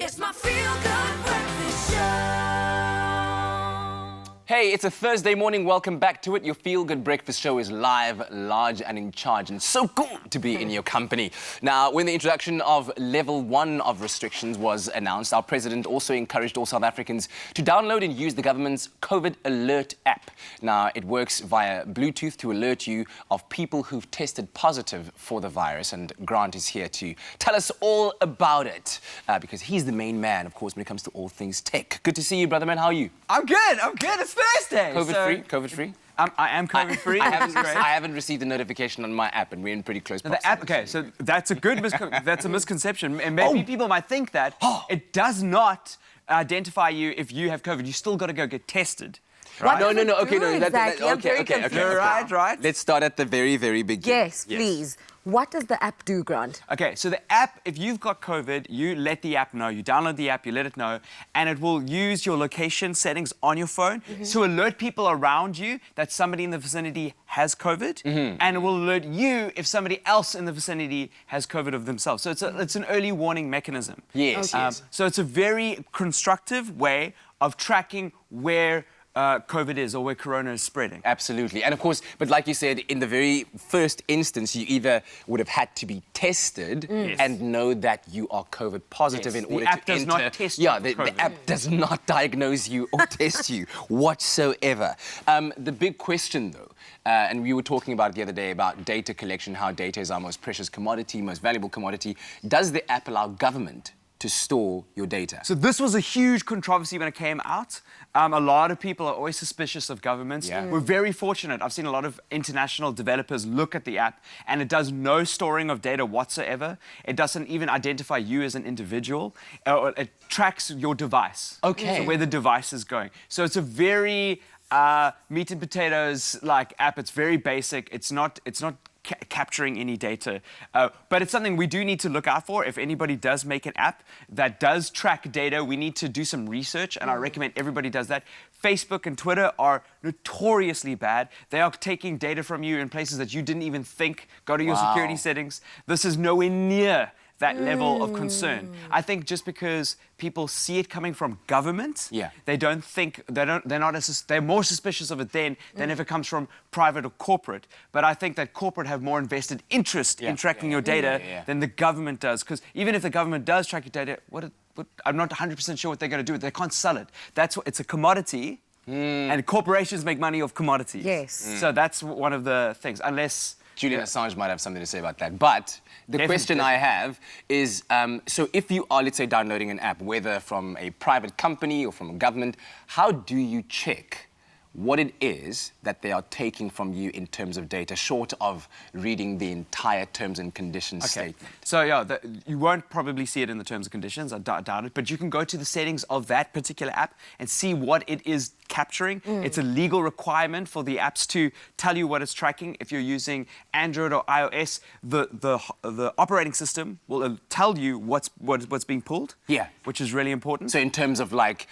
It's my feel-good breakfast show. Hey, it's a Thursday morning. Welcome back to it. Your feel-good breakfast show is live, large and in charge, and so cool to be in your company. Now, when the introduction of level 1 of restrictions was announced, our president also encouraged all South Africans to download and use the government's COVID Alert app. Now, it works via Bluetooth to alert you of people who've tested positive for the virus, and Grant is here to tell us all about it, because he's the main man, of course, when it comes to all things tech. Good to see you, brother man. How are you? I'm good. It's Thursday. COVID-free? I am COVID-free. I haven't received a notification on my app, and we're in pretty close proximity. The app, okay, so that's a good that's a misconception. And maybe people might think that it does not identify you if you have COVID. You still got to go get tested. Right? No. Okay, no. Exactly. Okay. You're right. Let's start at the very, very beginning. Yes, please. What does the app do, Grant? Okay, so the app, if you've got COVID, you let the app know. You download the app, you let it know, and it will use your location settings on your phone to alert people around you that somebody in the vicinity has COVID, and it will alert you if somebody else in the vicinity has COVID of themselves. So it's an early warning mechanism. Yes, yes. So it's a very constructive way of tracking where COVID is, or where corona is spreading. Absolutely. And of course, but like you said, in the very first instance, you either would have had to be tested and know that you are COVID positive in order to enter. The app does not test you. Yeah, the app does not diagnose you or test you whatsoever. The big question, though, and we were talking about it the other day about data collection, how data is our most precious commodity, most valuable commodity. Does the app allow government to store your data? So this was a huge controversy when it came out. A lot of people are always suspicious of governments. Yeah. We're very fortunate. I've seen a lot of international developers look at the app, and it does no storing of data whatsoever. It doesn't even identify you as an individual. It tracks your device. Okay. So where the device is going. So it's a very meat and potatoes like app. It's very basic. It's not capturing any data. But it's something we do need to look out for. If anybody does make an app that does track data, we need to do some research, and I recommend everybody does that. Facebook and Twitter are notoriously bad. They are taking data from you in places that you didn't even think. Go to your security settings. This is nowhere near that level of concern. I think just because people see it coming from government, they don't think, they're more suspicious of it then than if it comes from private or corporate. But I think that corporate have more invested interest in tracking your data than the government does. Because even if the government does track your data, I'm not 100% sure what they're going to do. They can't sell it. It's a commodity, and corporations make money off commodities. Yes. So that's one of the things, unless Julian Assange might have something to say about that. But the question I have is, so if you are, let's say, downloading an app, whether from a private company or from a government, how do you check what it is that they are taking from you in terms of data, short of reading the entire terms and conditions statement? So, you won't probably see it in the terms and conditions, I doubt it, but you can go to the settings of that particular app and see what it is capturing. It's a legal requirement for the apps to tell you what it's tracking. If you're using Android or iOS, the operating system will tell you what's being pulled. Yeah. Which is really important. So in terms of like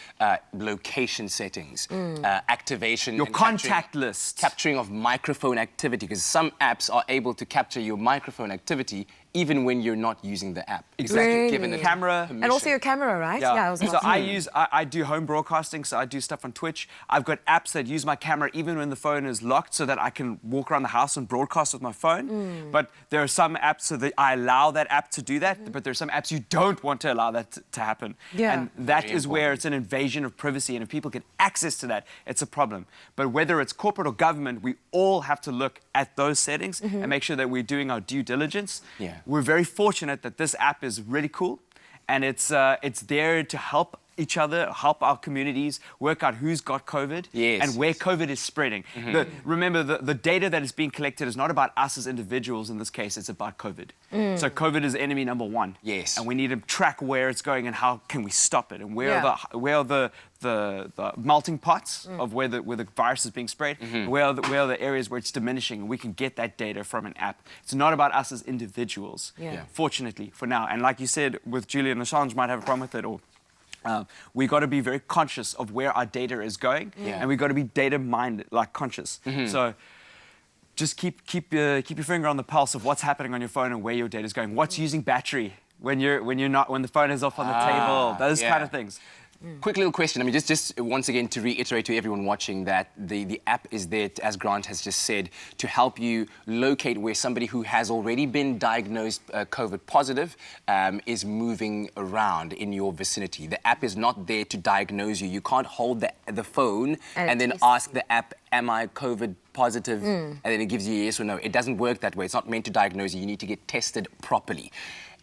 location settings, activation, your contact list, capturing of microphone activity, because some apps are able to capture your microphone activity even when you're not using the app. Exactly. Really? Given the camera. And also your camera, right? Yeah. So I do home broadcasting, so I do stuff on Twitch. I've got apps that use my camera even when the phone is locked so that I can walk around the house and broadcast with my phone. But there are some apps so that I allow that app to do that, but there are some apps you don't want to allow that to happen. Yeah. And that is where it's an invasion of privacy, and if people get access to that, it's a problem. But whether it's corporate or government, we all have to look at those settings and make sure that we're doing our due diligence. Yeah. We're very fortunate that this app is really cool, and it's there to help each other, help our communities work out who's got COVID and where COVID is spreading. Remember, the data that is being collected is not about us as individuals in this case, it's about COVID. So COVID is enemy number one. Yes. And we need to track where it's going and how can we stop it, and where are the melting pots of where the virus is being spread, where are the areas where it's diminishing, and we can get that data from an app. It's not about us as individuals, fortunately, for now. And like you said, with Julian Assange might have a problem with it, or we got to be very conscious of where our data is going, and we got to be data-minded, like conscious. So just keep your finger on the pulse of what's happening on your phone and where your data is going. What's using battery? when the phone is off on the table, those yeah. kind of things. Quick little question. I mean, just once again to reiterate to everyone watching that the app is there, as Grant has just said, to help you locate where somebody who has already been diagnosed COVID positive is moving around in your vicinity. The app is not there to diagnose you. You can't hold the phone and then ask the app, am I COVID positive? And then it gives you a yes or no. It doesn't work that way. It's not meant to diagnose you. You need to get tested properly.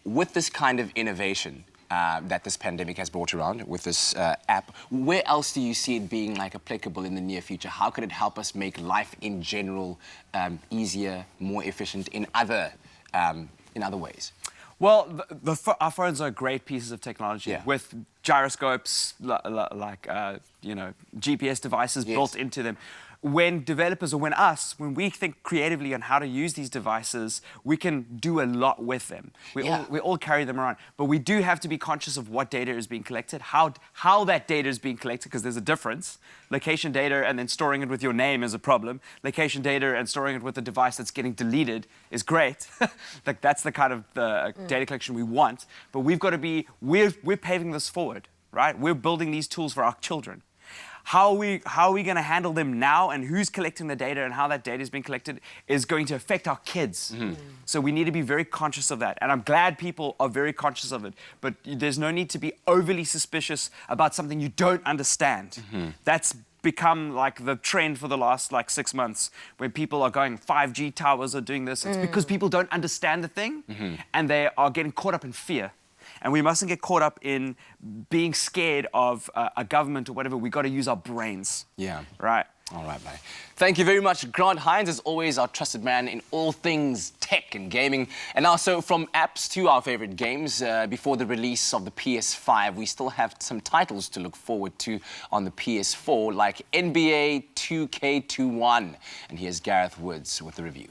With this kind of innovation, that this pandemic has brought around with this app, where else do you see it being like applicable in the near future? How could it help us make life in general easier, more efficient in other ways? Well, our phones are great pieces of technology with gyroscopes, like GPS devices built into them. When developers or when we think creatively on how to use these devices, we can do a lot with them. We all carry them around, but we do have to be conscious of what data is being collected, how that data is being collected, because there's a difference. Location data and then storing it with your name is a problem. Location data and storing it with a device that's getting deleted is great. Like that's the kind of data collection we want. But we've got to be, we're paving this forward, right? We're building these tools for our children. How are we going to handle them now, and who's collecting the data and how that data is being collected is going to affect our kids. So we need to be very conscious of that. And I'm glad people are very conscious of it. But there's no need to be overly suspicious about something you don't understand. That's become like the trend for the last 6 months, where people are going 5G towers are doing this. It's because people don't understand the thing and they are getting caught up in fear. And we mustn't get caught up in being scared of a government or whatever. We've got to use our brains. Yeah. Right. All right, mate. Thank you very much, Grant Hines, as always, our trusted man in all things tech and gaming. And now, so from apps to our favorite games, before the release of the PS5, we still have some titles to look forward to on the PS4, like NBA 2K21. And here's Gareth Woods with the review.